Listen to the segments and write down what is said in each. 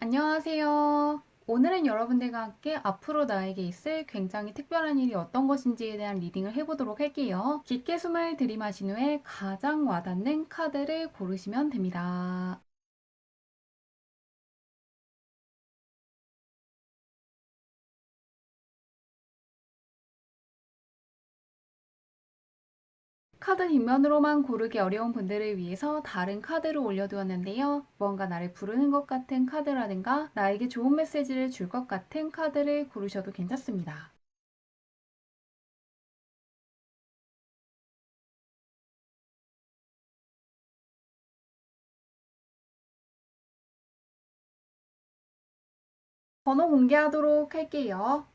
안녕하세요. 오늘은 여러분들과 함께 앞으로 나에게 있을 굉장히 특별한 일이 어떤 것인지에 대한 리딩을 해보도록 할게요. 깊게 숨을 들이마신 후에 가장 와닿는 카드를 고르시면 됩니다. 카드 뒷면으로만 고르기 어려운 분들을 위해서 다른 카드로 올려두었는데요. 뭔가 나를 부르는 것 같은 카드라든가 나에게 좋은 메시지를 줄 것 같은 카드를 고르셔도 괜찮습니다. 번호 공개하도록 할게요.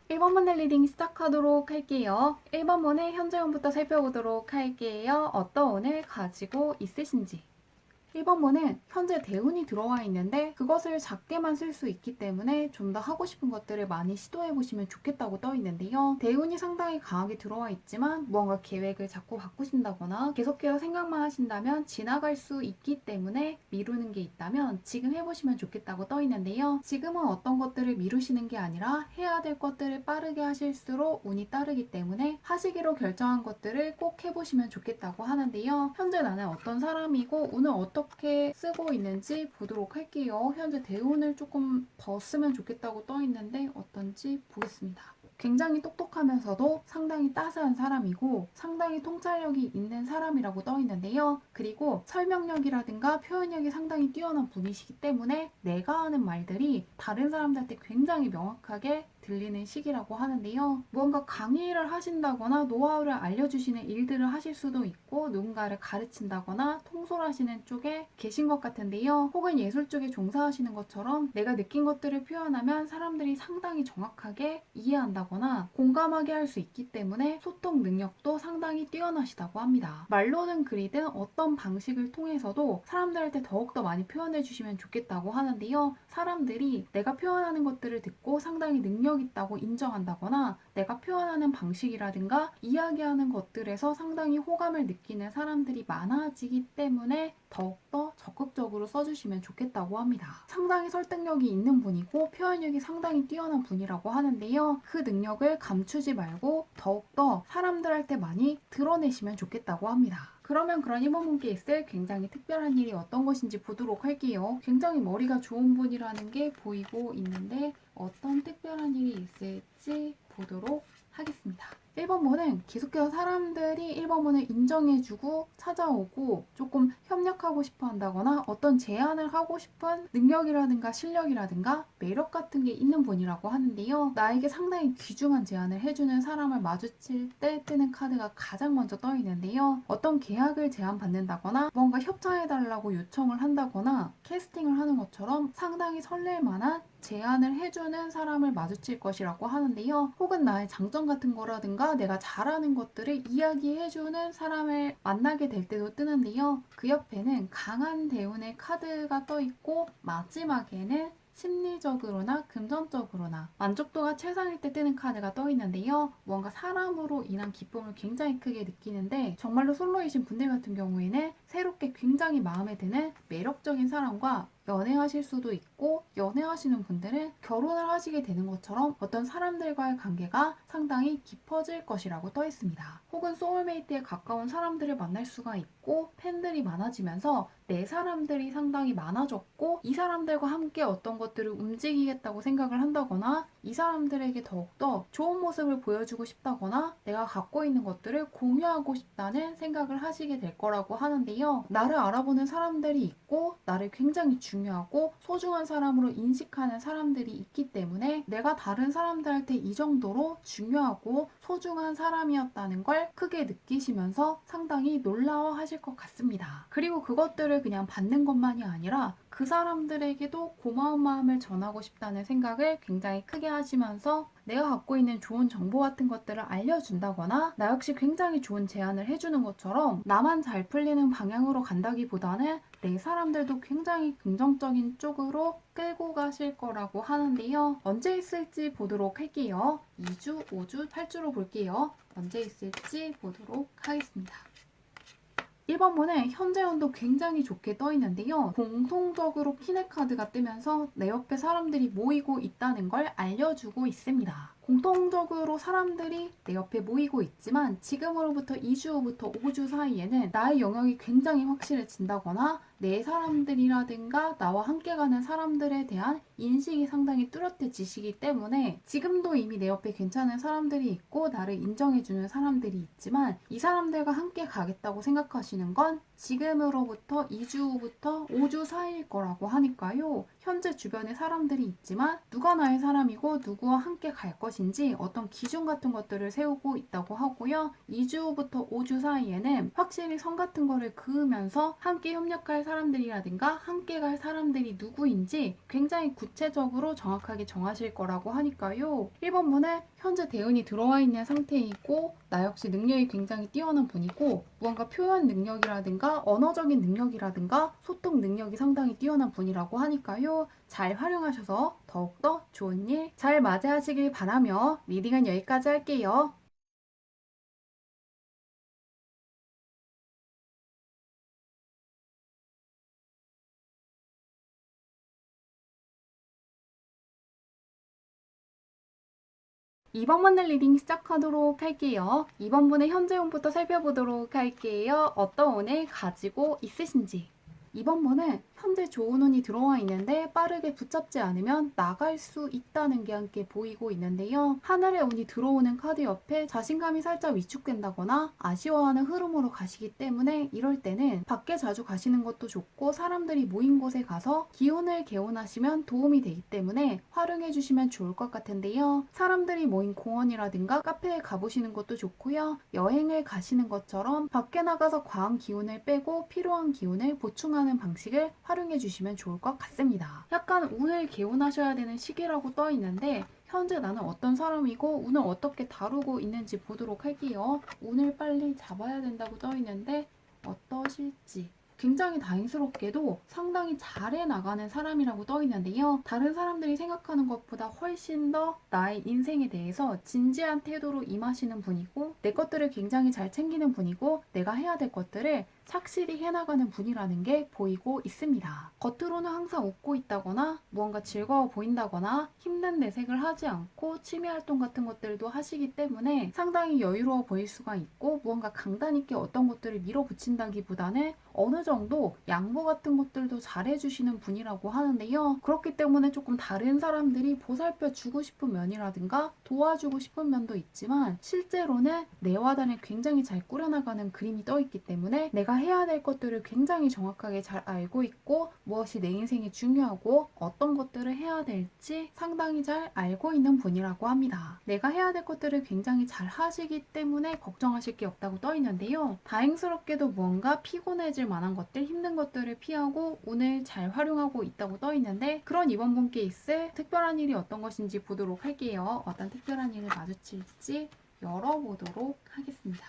1번 번의 리딩 시작하도록 할게요. 1번 번의 현재운부터 살펴보도록 할게요. 어떤 운을 가지고 있으신지. 1번번은 현재 대운이 들어와 있는데 그것을 작게만 쓸 수 있기 때문에 좀 더 하고 싶은 것들을 많이 시도해 보시면 좋겠다고 떠 있는데요. 대운이 상당히 강하게 들어와 있지만 무언가 계획을 자꾸 바꾸신다거나 계속해서 생각만 하신다면 지나갈 수 있기 때문에 미루는 게 있다면 지금 해보시면 좋겠다고 떠 있는데요. 지금은 어떤 것들을 미루시는 게 아니라 해야 될 것들을 빠르게 하실수록 운이 따르기 때문에 하시기로 결정한 것들을 꼭 해보시면 좋겠다고 하는데요. 현재 나는 어떤 사람이고 운을 어떻게 쓰고 있는지 보도록 할게요. 현재 대운을 조금 더 쓰면 좋겠다고 떠 있는데 어떤지 보겠습니다. 굉장히 똑똑하면서도 상당히 따스한 사람이고 상당히 통찰력이 있는 사람이라고 떠 있는데요. 그리고 설명력이라든가 표현력이 상당히 뛰어난 분이시기 때문에 내가 하는 말들이 다른 사람들한테 굉장히 명확하게 들리는 시기라고 하는데요. 무언가 강의를 하신다거나 노하우를 알려주시는 일들을 하실 수도 있고 누군가를 가르친다거나 통솔하시는 쪽에 계신 것 같은데요. 혹은 예술 쪽에 종사하시는 것처럼 내가 느낀 것들을 표현하면 사람들이 상당히 정확하게 이해한다거나 공감하게 할 수 있기 때문에 소통 능력도 상당히 뛰어나시다고 합니다. 말로는 그리든 어떤 방식을 통해서도 사람들한테 더욱더 많이 표현해 주시면 좋겠다고 하는데요. 사람들이 내가 표현하는 것들을 듣고 상당히 능력 있다고 인정한다거나 내가 표현하는 방식이라든가 이야기하는 것들에서 상당히 호감을 느끼는 사람들이 많아지기 때문에 더욱더 적극적으로 써주시면 좋겠다고 합니다. 상당히 설득력이 있는 분이고 표현력이 상당히 뛰어난 분이라고 하는데요. 그 능력을 감추지 말고 더욱더 사람들한테 많이 드러내시면 좋겠다고 합니다. 그러면 그런 이모분께 있을 굉장히 특별한 일이 어떤 것인지 보도록 할게요. 굉장히 머리가 좋은 분이라는 게 보이고 있는데 어떤 특별한 일이 있을지 보도록 하겠습니다. 1번문은 계속해서 사람들이 1번문을 인정해주고 찾아오고 조금 협력하고 싶어 한다거나 어떤 제안을 하고 싶은 능력이라든가 실력이라든가 매력 같은 게 있는 분이라고 하는데요. 나에게 상당히 귀중한 제안을 해주는 사람을 마주칠 때 뜨는 카드가 가장 먼저 떠 있는데요. 어떤 계약을 제안받는다거나 뭔가 협찬해달라고 요청을 한다거나 캐스팅을 하는 것처럼 상당히 설렐 만한 제안을 해주는 사람을 마주칠 것이라고 하는데요. 혹은 나의 장점 같은 거라든가 내가 잘하는 것들을 이야기해주는 사람을 만나게 될 때도 뜨는데요. 그 옆에는 강한 대운의 카드가 떠 있고 마지막에는 심리적으로나 금전적으로나 만족도가 최상일 때 뜨는 카드가 떠 있는데요. 뭔가 사람으로 인한 기쁨을 굉장히 크게 느끼는데 정말로 솔로이신 분들 같은 경우에는 새롭게 굉장히 마음에 드는 매력적인 사람과 연애하실 수도 있고 연애하시는 분들은 결혼을 하시게 되는 것처럼 어떤 사람들과의 관계가 상당히 깊어질 것이라고 떠 있습니다. 혹은 소울메이트에 가까운 사람들을 만날 수가 있고 팬들이 많아지면서 내 사람들이 상당히 많아졌고 이 사람들과 함께 어떤 것들을 움직이겠다고 생각을 한다거나 이 사람들에게 더욱더 좋은 모습을 보여주고 싶다거나 내가 갖고 있는 것들을 공유하고 싶다는 생각을 하시게 될 거라고 하는데요. 나를 알아보는 사람들이 있고 나를 굉장히 중요하고 소중한 사람으로 인식하는 사람들이 있기 때문에 내가 다른 사람들한테 이 정도로 중요하고 소중한 사람이었다는 걸 크게 느끼시면서 상당히 놀라워 하실 것 같습니다. 그리고 그것들을 그냥 받는 것만이 아니라 그 사람들에게도 고마운 마음을 전하고 싶다는 생각을 굉장히 크게 하시면서 내가 갖고 있는 좋은 정보 같은 것들을 알려준다거나 나 역시 굉장히 좋은 제안을 해주는 것처럼 나만 잘 풀리는 방향으로 간다기보다는 내 사람들도 굉장히 긍정적인 쪽으로 끌고 가실 거라고 하는데요. 언제 있을지 보도록 할게요. 2주, 5주, 8주로 볼게요. 언제 있을지 보도록 하겠습니다. 1번문은 현재 운도 굉장히 좋게 떠 있는데요. 공통적으로 피네 카드가 뜨면서 내 옆에 사람들이 모이고 있다는 걸 알려주고 있습니다. 공통적으로 사람들이 내 옆에 모이고 있지만 지금으로부터 2주 후부터 5주 사이에는 나의 영역이 굉장히 확실해진다거나 내 사람들이라든가 나와 함께 가는 사람들에 대한 인식이 상당히 뚜렷해지시기 때문에 지금도 이미 내 옆에 괜찮은 사람들이 있고 나를 인정해주는 사람들이 있지만 이 사람들과 함께 가겠다고 생각하시는 건 지금으로부터 2주 후부터 5주 사이일 거라고 하니까요. 현재 주변에 사람들이 있지만 누가 나의 사람이고 누구와 함께 갈 것인지 어떤 기준 같은 것들을 세우고 있다고 하고요. 2주 후부터 5주 사이에는 확실히 선 같은 거를 그으면서 함께 협력할 사람들이라든가 함께 갈 사람들이 누구인지 굉장히 구체적으로 정확하게 정하실 거라고 하니까요. 1번문은 현재 대운이 들어와 있는 상태이고 나 역시 능력이 굉장히 뛰어난 분이고 무언가 표현 능력이라든가 언어적인 능력이라든가 소통 능력이 상당히 뛰어난 분이라고 하니까요. 잘 활용하셔서 더욱더 좋은 일 잘 맞이하시길 바라며 리딩은 여기까지 할게요. 이번 번의 리딩 시작하도록 할게요. 이번 분의 현재 운부터 살펴보도록 할게요. 어떤 운을 가지고 있으신지. 이번 분은 현재 좋은 운이 들어와 있는데 빠르게 붙잡지 않으면 나갈 수 있다는 게 함께 보이고 있는데요. 하늘의 운이 들어오는 카드 옆에 자신감이 살짝 위축된다거나 아쉬워하는 흐름으로 가시기 때문에 이럴 때는 밖에 자주 가시는 것도 좋고 사람들이 모인 곳에 가서 기운을 개운하시면 도움이 되기 때문에 활용해 주시면 좋을 것 같은데요. 사람들이 모인 공원이라든가 카페에 가보시는 것도 좋고요. 여행을 가시는 것처럼 밖에 나가서 과한 기운을 빼고 필요한 기운을 보충하는 방식을 활용해 주시면 좋을 것 같습니다. 약간 운을 개운하셔야 되는 시기라고 떠 있는데 현재 나는 어떤 사람이고 운을 어떻게 다루고 있는지 보도록 할게요. 운을 빨리 잡아야 된다고 떠 있는데 어떠실지. 굉장히 다행스럽게도 상당히 잘해 나가는 사람이라고 떠 있는데요. 다른 사람들이 생각하는 것보다 훨씬 더 나의 인생에 대해서 진지한 태도로 임하시는 분이고 내 것들을 굉장히 잘 챙기는 분이고 내가 해야 될 것들을 착실히 해나가는 분이라는 게 보이고 있습니다. 겉으로는 항상 웃고 있다거나 무언가 즐거워 보인다거나 힘든 내색을 하지 않고 취미활동 같은 것들도 하시기 때문에 상당히 여유로워 보일 수가 있고 무언가 강단 있게 어떤 것들을 밀어붙인다기보다는 어느 정도 양보 같은 것들도 잘해주시는 분이라고 하는데요. 그렇기 때문에 조금 다른 사람들이 보살펴 주고 싶은 면이라든가 도와주고 싶은 면도 있지만 실제로는 내와 단을 굉장히 잘 꾸려나가는 그림이 떠 있기 때문에 내가 해야 될 것들을 굉장히 정확하게 잘 알고 있고 무엇이 내 인생에 중요하고 어떤 것들을 해야 될지 상당히 잘 알고 있는 분이라고 합니다. 내가 해야 될 것들을 굉장히 잘 하시기 때문에 걱정하실 게 없다고 떠 있는데요. 다행스럽게도 무언가 피곤해질 만한 것들, 힘든 것들을 피하고 운을 잘 활용하고 있다고 떠 있는데 그런 이번 분께 있을 특별한 일이 어떤 것인지 보도록 할게요. 어떤 특별한 일을 마주칠지 열어보도록 하겠습니다.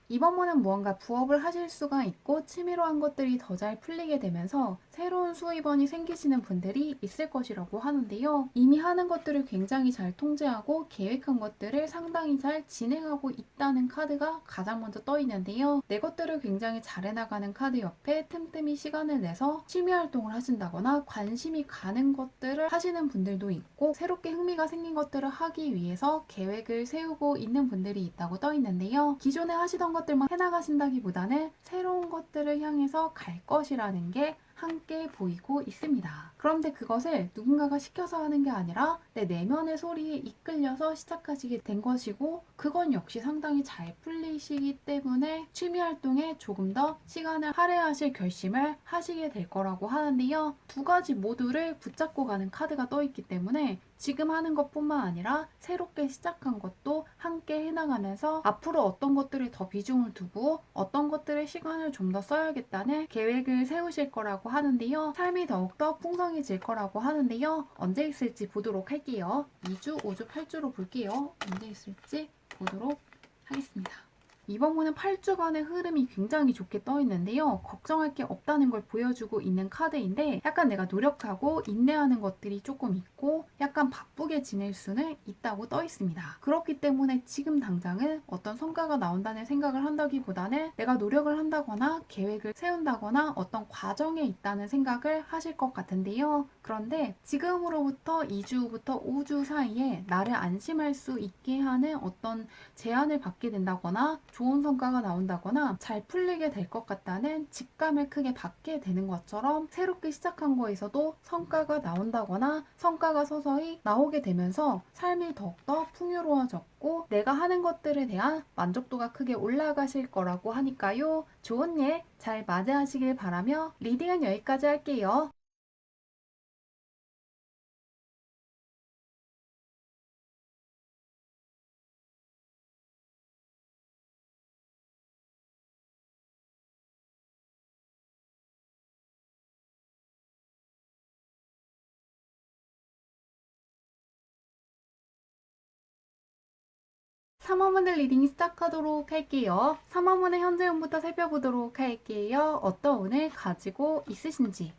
이번 분은 무언가 부업을 하실 수가 있고 취미로 한 것들이 더 잘 풀리게 되면서 새로운 수입원이 생기시는 분들이 있을 것이라고 하는데요. 이미 하는 것들을 굉장히 잘 통제하고 계획한 것들을 상당히 잘 진행하고 있다는 카드가 가장 먼저 떠 있는데요. 내 것들을 굉장히 잘 해나가는 카드 옆에 틈틈이 시간을 내서 취미 활동을 하신다거나 관심이 가는 것들을 하시는 분들도 있고 새롭게 흥미가 생긴 것들을 하기 위해서 계획을 세우고 있는 분들이 있다고 떠 있는데요. 기존에 하시던 것들만 해나가신다기보다는 새로운 것들을 향해서 갈 것이라는 게 함께 보이고 있습니다. 그런데 그것을 누군가가 시켜서 하는 게 아니라 내 내면의 소리에 이끌려서 시작하시게 된 것이고 그건 역시 상당히 잘 풀리시기 때문에 취미 활동에 조금 더 시간을 할애하실 결심을 하시게 될 거라고 하는데요. 두 가지 모두를 붙잡고 가는 카드가 떠 있기 때문에 지금 하는 것뿐만 아니라 새롭게 시작한 것도 함께 해나가면서 앞으로 어떤 것들에 더 비중을 두고 어떤 것들에 시간을 좀 더 써야겠다는 계획을 세우실 거라고 하는데요. 삶이 더욱더 풍성해질 거라고 하는데요. 언제 있을지 보도록 할게요. 2주, 5주, 8주로 볼게요. 언제 있을지 보도록 하겠습니다. 이번 문은 8주간의 흐름이 굉장히 좋게 떠 있는데요. 걱정할 게 없다는 걸 보여주고 있는 카드인데 약간 내가 노력하고 인내하는 것들이 조금 있고 약간 바쁘게 지낼 수는 있다고 떠 있습니다. 그렇기 때문에 지금 당장은 어떤 성과가 나온다는 생각을 한다기보다는 내가 노력을 한다거나 계획을 세운다거나 어떤 과정에 있다는 생각을 하실 것 같은데요. 그런데 지금으로부터 2주 후부터 5주 사이에 나를 안심할 수 있게 하는 어떤 제안을 받게 된다거나 좋은 성과가 나온다거나 잘 풀리게 될 것 같다는 직감을 크게 받게 되는 것처럼 새롭게 시작한 거에서도 성과가 나온다거나 성과가 서서히 나오게 되면서 삶이 더욱더 풍요로워졌고 내가 하는 것들에 대한 만족도가 크게 올라가실 거라고 하니까요. 좋은 일 잘 맞이하시길 바라며 리딩은 여기까지 할게요. 3화문의 리딩 시작하도록 할게요. 3화문의 현재 운부터 살펴보도록 할게요. 어떤 운을 가지고 있으신지.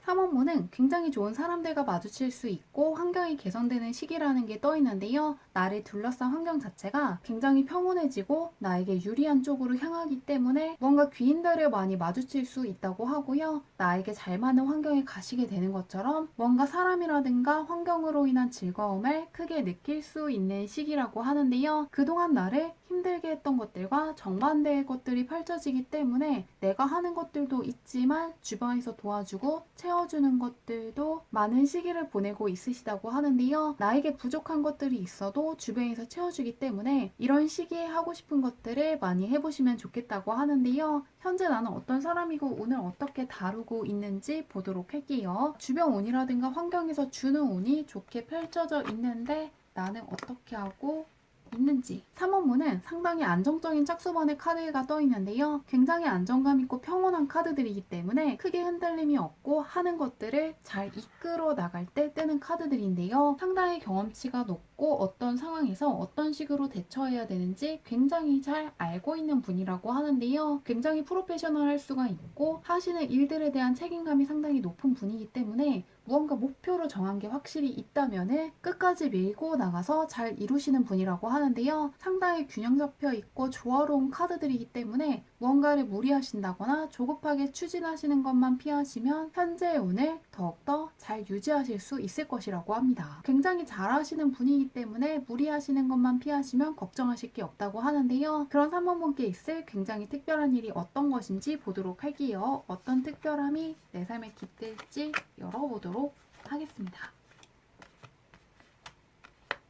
3원문은 굉장히 좋은 사람들과 마주칠 수 있고 환경이 개선되는 시기라는 게 떠 있는데요. 나를 둘러싼 환경 자체가 굉장히 평온해지고 나에게 유리한 쪽으로 향하기 때문에 뭔가 귀인들을 많이 마주칠 수 있다고 하고요. 나에게 잘 맞는 환경에 가시게 되는 것처럼 뭔가 사람이라든가 환경으로 인한 즐거움을 크게 느낄 수 있는 시기라고 하는데요. 그동안 나를 힘들게 했던 것들과 정반대의 것들이 펼쳐지기 때문에 내가 하는 것들도 있지만 주변에서 도와주고 채워주는 것들도 많은 시기를 보내고 있으시다고 하는데요. 나에게 부족한 것들이 있어도 주변에서 채워주기 때문에 이런 시기에 하고 싶은 것들을 많이 해보시면 좋겠다고 하는데요. 현재 나는 어떤 사람이고 운을 어떻게 다루고 있는지 보도록 할게요. 주변 운이라든가 환경에서 주는 운이 좋게 펼쳐져 있는데 나는 어떻게 하고 있는지. 3원문은 상당히 안정적인 짝수번의 카드가 떠 있는데요. 굉장히 안정감 있고 평온한 카드들이기 때문에 크게 흔들림이 없고 하는 것들을 잘 이끌어 나갈 때 뜨는 카드들인데요. 상당히 경험치가 높고 어떤 상황에서 어떤 식으로 대처해야 되는지 굉장히 잘 알고 있는 분이라고 하는데요. 굉장히 프로페셔널할 수가 있고 하시는 일들에 대한 책임감이 상당히 높은 분이기 때문에 무언가 목표를 정한 게 확실히 있다면은 끝까지 밀고 나가서 잘 이루시는 분이라고 하는데요. 상당히 균형 잡혀 있고 조화로운 카드들이기 때문에 무언가를 무리하신다거나 조급하게 추진하시는 것만 피하시면 현재의 운을 더욱더 잘 유지하실 수 있을 것이라고 합니다. 굉장히 잘하시는 분이기 때문에 무리하시는 것만 피하시면 걱정하실 게 없다고 하는데요. 그런 3번분께 있을 굉장히 특별한 일이 어떤 것인지 보도록 할게요. 어떤 특별함이 내 삶에 깃들지 열어보도록 하겠습니다.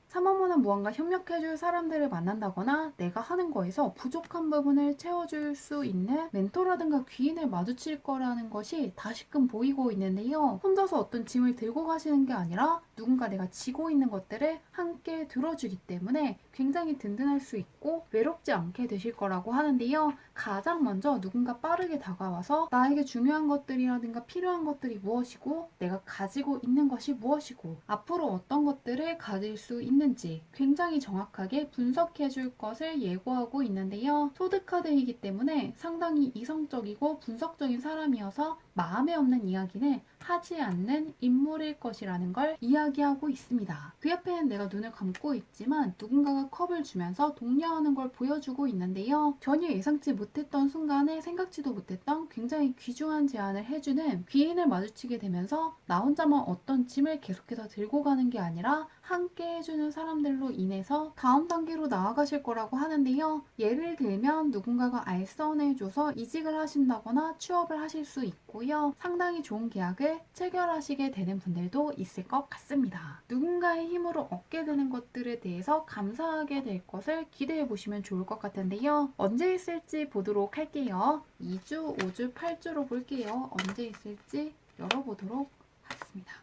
3원문은 무언가 협력해줄 사람들을 만난다거나 내가 하는 거에서 부족한 부분을 채워줄 수 있는 멘토라든가 귀인을 마주칠 거라는 것이 다시금 보이고 있는데요. 혼자서 어떤 짐을 들고 가시는 게 아니라 누군가 내가 지고 있는 것들을 함께 들어주기 때문에 굉장히 든든할 수 있고 외롭지 않게 되실 거라고 하는데요. 가장 먼저 누군가 빠르게 다가와서 나에게 중요한 것들이라든가 필요한 것들이 무엇이고 내가 가지고 있는 것이 무엇이고 앞으로 어떤 것들을 가질 수 있는지 굉장히 정확하게 분석해 줄 것을 예고하고 있는데요. 소드카드이기 때문에 상당히 이성적이고 분석적인 사람이어서 마음에 없는 이야기는 하지 않는 인물일 것이라는 걸 이야기하고 있습니다. 그 옆에는 내가 눈을 감고 있지만 누군가가 컵을 주면서 독려하는 걸 보여주고 있는데요. 전혀 예상치 못했던 순간에 생각지도 못했던 굉장히 귀중한 제안을 해주는 귀인을 마주치게 되면서 나 혼자만 어떤 짐을 계속해서 들고 가는 게 아니라 함께 해주는 사람들로 인해서 다음 단계로 나아가실 거라고 하는데요. 예를 들면 누군가가 알선해줘서 이직을 하신다거나 취업을 하실 수 있고요. 상당히 좋은 계약을 체결하시게 되는 분들도 있을 것 같습니다. 누군가의 힘으로 얻게 되는 것들에 대해서 감사하게 될 것을 기대해 보시면 좋을 것 같은데요. 언제 있을지 보도록 할게요. 2주, 5주, 8주로 볼게요. 언제 있을지 열어보도록 하겠습니다.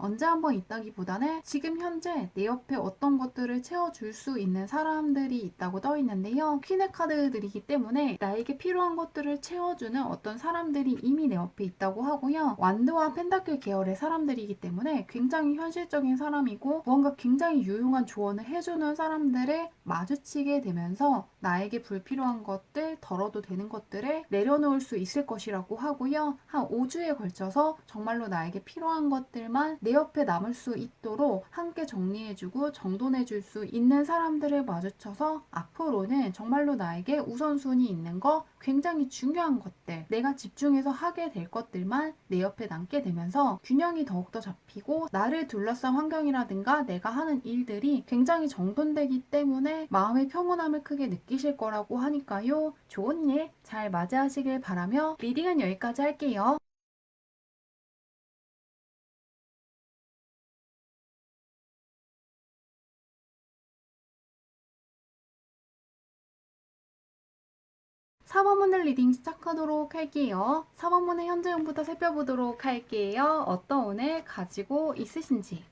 언제 한번 있다기보다는 지금 현재 내 옆에 어떤 것들을 채워줄 수 있는 사람들이 있다고 떠 있는데요. 퀸의 카드들이기 때문에 나에게 필요한 것들을 채워주는 어떤 사람들이 이미 내 옆에 있다고 하고요. 완드와 펜타클 계열의 사람들이기 때문에 굉장히 현실적인 사람이고 무언가 굉장히 유용한 조언을 해주는 사람들을 마주치게 되면서 나에게 불필요한 것들, 덜어도 되는 것들을 내려놓을 수 있을 것이라고 하고요. 한 5주에 걸쳐서 정말로 나에게 필요한 것들만 내 옆에 남을 수 있도록 함께 정리해주고 정돈해줄 수 있는 사람들을 마주쳐서 앞으로는 정말로 나에게 우선순위 있는 거, 굉장히 중요한 것들, 내가 집중해서 하게 될 것들만 내 옆에 남게 되면서 균형이 더욱더 잡히고 나를 둘러싼 환경이라든가 내가 하는 일들이 굉장히 정돈되기 때문에 마음의 평온함을 크게 느끼실 거라고 하니까요. 좋은 일 잘 맞이하시길 바라며 리딩은 여기까지 할게요. 4번 문을 리딩 시작하도록 할게요. 4번 문의 현재형부터 살펴보도록 할게요. 어떤 운을 가지고 있으신지.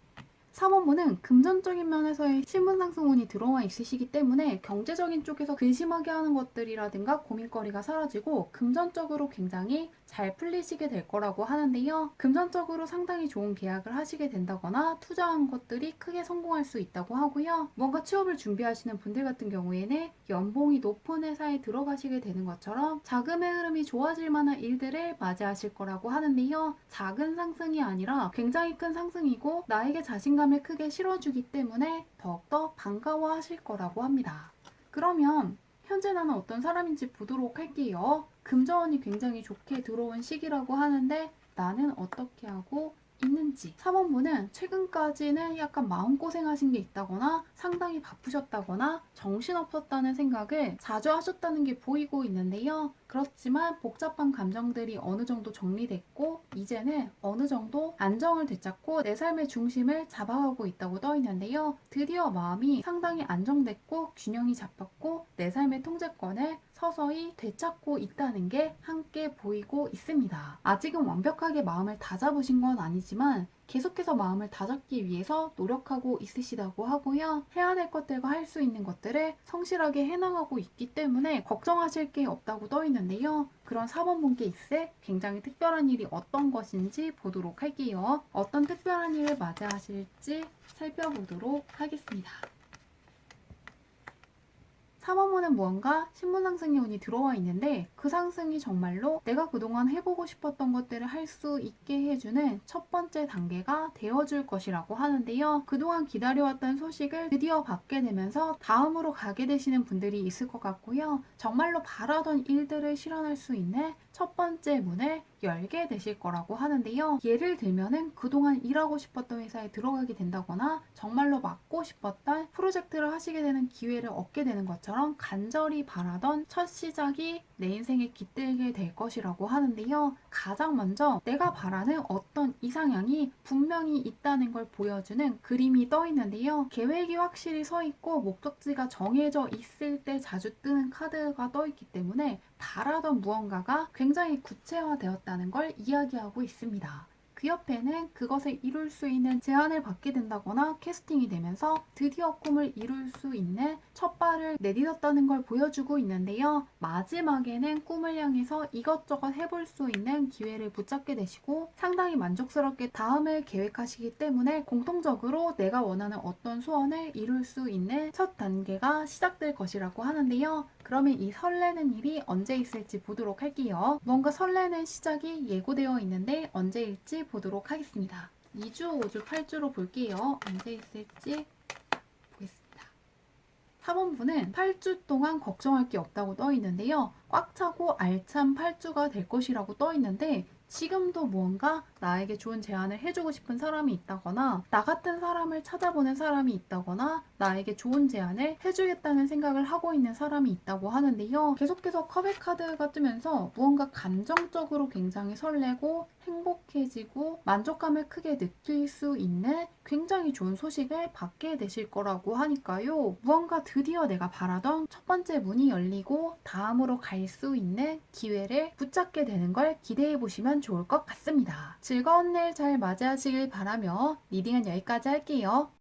4번 문은 금전적인 면에서의 신분 상승운이 들어와 있으시기 때문에 경제적인 쪽에서 근심하게 하는 것들이라든가 고민거리가 사라지고 금전적으로 굉장히 잘 풀리시게 될 거라고 하는데요. 금전적으로 상당히 좋은 계약을 하시게 된다거나 투자한 것들이 크게 성공할 수 있다고 하고요. 뭔가 취업을 준비하시는 분들 같은 경우에는 연봉이 높은 회사에 들어가시게 되는 것처럼 자금의 흐름이 좋아질 만한 일들을 맞이하실 거라고 하는데요. 작은 상승이 아니라 굉장히 큰 상승이고 나에게 자신감을 크게 실어주기 때문에 더욱더 반가워하실 거라고 합니다. 그러면 현재 나는 어떤 사람인지 보도록 할게요. 금전운이 굉장히 좋게 들어온 시기라고 하는데 나는 어떻게 하고 있는지. 3번분은 최근까지는 약간 마음고생하신 게 있다거나 상당히 바쁘셨다거나 정신없었다는 생각을 자주 하셨다는 게 보이고 있는데요. 그렇지만 복잡한 감정들이 어느 정도 정리됐고 이제는 어느 정도 안정을 되찾고 내 삶의 중심을 잡아가고 있다고 떠 있는데요. 드디어 마음이 상당히 안정됐고 균형이 잡혔고 내 삶의 통제권을 서서히 되찾고 있다는 게 함께 보이고 있습니다. 아직은 완벽하게 마음을 다잡으신 건 아니지만 계속해서 마음을 다잡기 위해서 노력하고 있으시다고 하고요. 해야 될 것들과 할 수 있는 것들을 성실하게 해나가고 있기 때문에 걱정하실 게 없다고 떠 있는데요. 그런 4번 분께 있을 굉장히 특별한 일이 어떤 것인지 보도록 할게요. 어떤 특별한 일을 맞이하실지 살펴보도록 하겠습니다. 3번문은 무언가 신분 상승의 운이 들어와 있는데 그 상승이 정말로 내가 그동안 해보고 싶었던 것들을 할 수 있게 해주는 첫 번째 단계가 되어줄 것이라고 하는데요. 그동안 기다려왔던 소식을 드디어 받게 되면서 다음으로 가게 되시는 분들이 있을 것 같고요. 정말로 바라던 일들을 실현할 수 있는 첫 번째 문을 열게 되실 거라고 하는데요. 예를 들면은 그동안 일하고 싶었던 회사에 들어가게 된다거나 정말로 맡고 싶었던 프로젝트를 하시게 되는 기회를 얻게 되는 것처럼 간절히 바라던 첫 시작이 내 인생에 깃들게 될 것이라고 하는데요. 가장 먼저 내가 바라는 어떤 이상향이 분명히 있다는 걸 보여주는 그림이 떠 있는데요. 계획이 확실히 서 있고 목적지가 정해져 있을 때 자주 뜨는 카드가 떠 있기 때문에 바라던 무언가가 굉장히 구체화되었다는 걸 이야기하고 있습니다. 그 옆에는 그것을 이룰 수 있는 제안을 받게 된다거나 캐스팅이 되면서 드디어 꿈을 이룰 수 있는 첫 발을 내딛었다는 걸 보여주고 있는데요. 마지막에는 꿈을 향해서 이것저것 해볼 수 있는 기회를 붙잡게 되시고 상당히 만족스럽게 다음을 계획하시기 때문에 공통적으로 내가 원하는 어떤 소원을 이룰 수 있는 첫 단계가 시작될 것이라고 하는데요. 그러면 이 설레는 일이 언제 있을지 보도록 할게요. 뭔가 설레는 시작이 예고되어 있는데 언제일지 보도록 하겠습니다. 2주, 5주, 8주로 볼게요. 언제 있을지 보겠습니다. 4번분은 8주 동안 걱정할 게 없다고 떠 있는데요. 꽉 차고 알찬 8주가 될 것이라고 떠 있는데 지금도 무언가 나에게 좋은 제안을 해주고 싶은 사람이 있다거나 나 같은 사람을 찾아보는 사람이 있다거나 나에게 좋은 제안을 해주겠다는 생각을 하고 있는 사람이 있다고 하는데요. 계속해서 컵의 카드가 뜨면서 무언가 감정적으로 굉장히 설레고 행복해지고 만족감을 크게 느낄 수 있는 굉장히 좋은 소식을 받게 되실 거라고 하니까요. 무언가 드디어 내가 바라던 첫 번째 문이 열리고 다음으로 갈 수 있는 기회를 붙잡게 되는 걸 기대해 보시면 해주시면 좋을 것 같습니다. 즐거운 일 잘 맞이하시길 바라며 리딩은 여기까지 할게요.